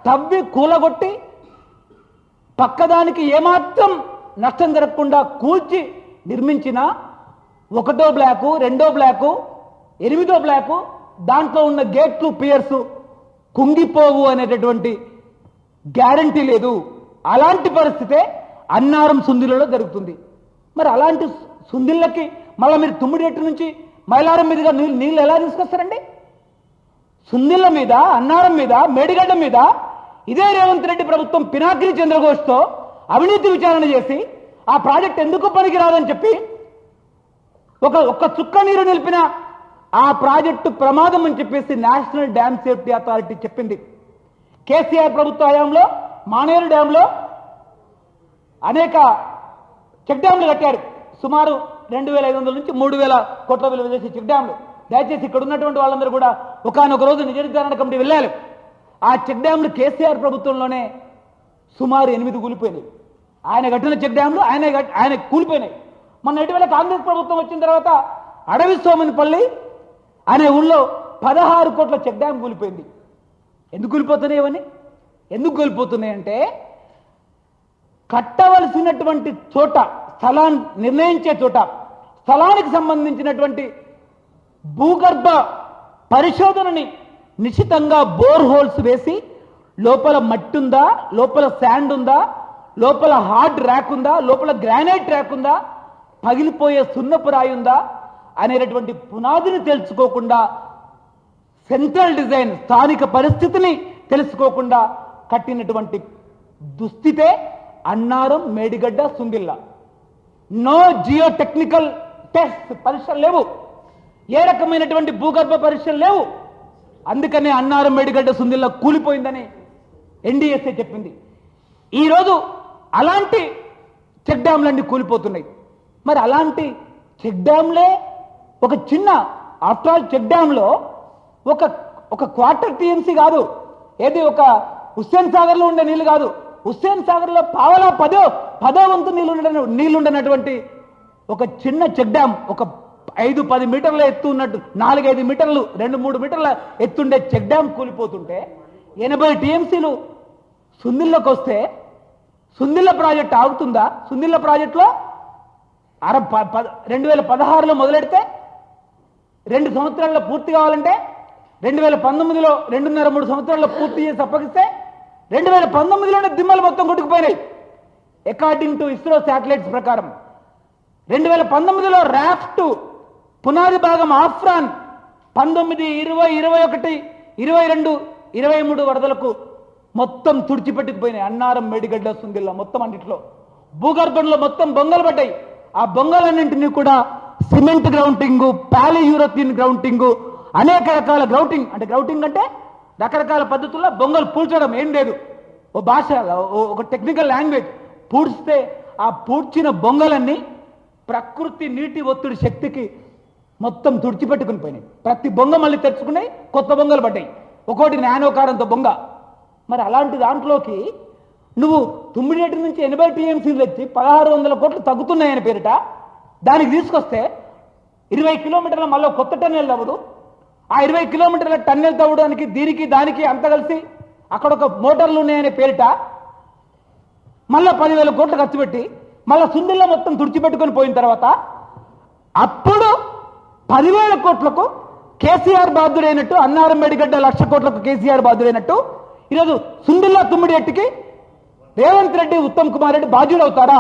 తవ్వి కూలగొట్టి పక్కదానికి ఏమాత్రం నష్టం జరగకుండా కూల్చి నిర్మించిన ఒకటో బ్లాకు, రెండో బ్లాకు, 8వ బ్లాకు, దాంట్లో ఉన్న గేట్లు పియర్స్ కుంగిపోవు అనేటటువంటి గ్యారంటీ లేదు. అలాంటి పరిస్థితే అన్నారం సుందిలలో జరుగుతుంది. మరి అలాంటి సుందిళ్ళకి మళ్ళీ మీరు తుమ్మిడిగట్టు నుంచి మైలారం మీదుగా నీళ్ళు ఎలా తీసుకొస్తారండి? సుందిళ్ళ మీద, అన్నారం మీద, మేడిగడ్డ మీద ఇదే రేవంత్ రెడ్డి ప్రభుత్వం పినాకిని చంద్రఘోష్తో అవినీతి విచారణ చేసి ఆ ప్రాజెక్ట్ ఎందుకు పనికిరాదని చెప్పి ఒక్క చుక్క నీరు నిలిపిన ఆ ప్రాజెక్టు ప్రమాదం అని చెప్పేసి నేషనల్ డ్యామ్ సేఫ్టీ అథారిటీ చెప్పింది. కేసీఆర్ ప్రభుత్వ హయాంలో మానేరు డ్యాంలో అనేక చెక్ డ్యాంలు కట్టారు. సుమారు 2,500 నుంచి 3,000 కోట్ల విలువ చేసే చెక్ డ్యాంలు. దయచేసి ఇక్కడ ఉన్నటువంటి వాళ్ళందరూ కూడా ఒకనొక రోజు నిజ నిర్ధారణ కమిటీ వెళ్ళాలి. ఆ చెక్ డ్యాంలు కేసీఆర్ ప్రభుత్వంలోనే సుమారు 8 కూలిపోయినాయి. ఆయన కట్టిన చెక్ డ్యాంలు ఆయన కూలిపోయినాయి. మొన్న ఇటీవల కాంగ్రెస్ ప్రభుత్వం వచ్చిన తర్వాత అడవి సోమనిపల్లి అనే ఊళ్ళో 16 కోట్ల చెక్ డ్యాం కూలిపోయింది. ఎందుకు కూలిపోతున్నాయి? ఇవన్నీ ఎందుకు కూలిపోతున్నాయి అంటే కట్టవలసినటువంటి చోట, స్థలాన్ని నిర్ణయించే చోట, స్థలానికి సంబంధించినటువంటి భూగర్భ పరిశోధనని నిశ్చితంగా బోర్ హోల్స్ వేసి లోపల మట్టి ఉందా, లోపల శాండ్ ఉందా, లోపల హార్డ్ ర్యాక్ ఉందా, లోపల గ్రానైట్ ర్యాక్ ఉందా, పగిలిపోయే సున్నపు రాయి ఉందా అనేటటువంటి పునాదిని తెలుసుకోకుండా, సెంట్రల్ డిజైన్ స్థానిక పరిస్థితిని తెలుసుకోకుండా కట్టినటువంటి దుస్థితే Annaram, Medigadda, Sundilla. No geotechnical test పరీక్షలు లేవు, ఏ రకమైనటువంటి భూగర్భ పరీక్షలు లేవు. అందుకనే అన్నారం, మేడిగడ్డ, సుందిల్ల కూలిపోయిందని ఎన్డీఎస్ఏ చెప్పింది. ఈరోజు అలాంటి చెక్ డ్యాంలన్నీ కూలిపోతున్నాయి. మరి అలాంటి చెక్ డ్యాంలే ఒక చిన్న, ఆఫ్టర్ ఆల్ చెక్ డ్యాంలో ఒక క్వార్టర్ టీఎంసీ కాదు, ఏది ఒక హుస్సేన్ సాగర్లో ఉండే నీళ్లు కాదు, హుస్సేన్ సాగర్లో పావలా పదో వంతు నీళ్లుండనటువంటి ఒక చిన్న చెక్ డ్యాం, ఒక 5-10 మీటర్ల ఎత్తు ఉన్నట్టు, 4-5 మీటర్లు, 2-3 మీటర్ల ఎత్తుండే చెక్ డ్యాం కూలిపోతుంటే 80 టీఎంసీలు సుందిల్లోకి వస్తే సుందిల్ల ప్రాజెక్ట్ ఆగుతుందా? సుందిల్ల ప్రాజెక్టులో 2016లో మొదలెడితే 2 సంవత్సరాల్లో పూర్తి కావాలంటే 2019లో 2.5-3 సంవత్సరాల్లో పూర్తి చేసి అప్పగిస్తే 2019లోనే దిమ్మలు మొత్తం కొట్టుకుపోయినాయి. అకార్డింగ్ టు ఇస్రో శాటిలైట్స్ ప్రకారం 2019లో రాఫ్ట్ పునాది భాగం ఆఫ్రాన్ 19, 20, 21, 22, 23 వరదలకు మొత్తం తుడిచిపెట్టుకుపోయినాయి. అన్నారం, మేడిగడ్డ, సుందిల్ల మొత్తం అన్నింటిలో భూగర్భంలో మొత్తం బొంగలు పడ్డాయి. ఆ బొంగలన్నింటినీ కూడా సిమెంట్ గ్రౌంటింగ్, పాలి యూరోపియన్ గ్రౌంటింగ్, అనేక రకాల గ్రౌటింగ్, అంటే గ్రౌటింగ్ అంటే రకరకాల పద్ధతుల్లో బొంగలు పూడ్చడం, ఏం లేదు, ఓ భాష, ఒక టెక్నికల్ లాంగ్వేజ్. పూడ్చితే ఆ పూడ్చిన బొంగలన్నీ ప్రకృతి నీటి ఒత్తిడి శక్తికి మొత్తం తుడిచిపెట్టుకుని పోయినాయి. ప్రతి బొంగ మళ్ళీ తెచ్చుకున్నాయి, కొత్త బొంగలు పడ్డాయి, ఒక్కోటి నానోకారంతో బొంగ. మరి అలాంటి దాంట్లోకి నువ్వు తుమ్మిడిగట్టు నుంచి 80 టీఎంసీలు తెచ్చి 1600 కోట్లు తగ్గుతున్నాయని పేరిట దానికి తీసుకొస్తే 20 కిలోమీటర్ల మళ్ళీ కొత్త టన్నెల్ తవ్వదు. ఆ 20 కిలోమీటర్ల టన్నెల్ తవ్వడానికి దీనికి దానికి అంత కలిసి అక్కడ ఒక మోటార్లు ఉన్నాయనే పేరిట మళ్ళీ 10,000 కోట్లు ఖర్చు పెట్టి మళ్ళీ సుందిల్లో మొత్తం తుడిచిపెట్టుకొని పోయిన తర్వాత అప్పుడు 10,000 కోట్లకు కేసీఆర్ బాధ్యుడైనట్టు, అన్నారం, మేడిగడ్డ 1,00,000 కోట్లకు కేసీఆర్ బాధ్యుడైనట్టు ఈరోజు సుందిల్ల తుమ్మిడిగట్టుకి రేవంత్ రెడ్డి, ఉత్తమ్ కుమార్ రెడ్డి బాధ్యుడు అవుతారా?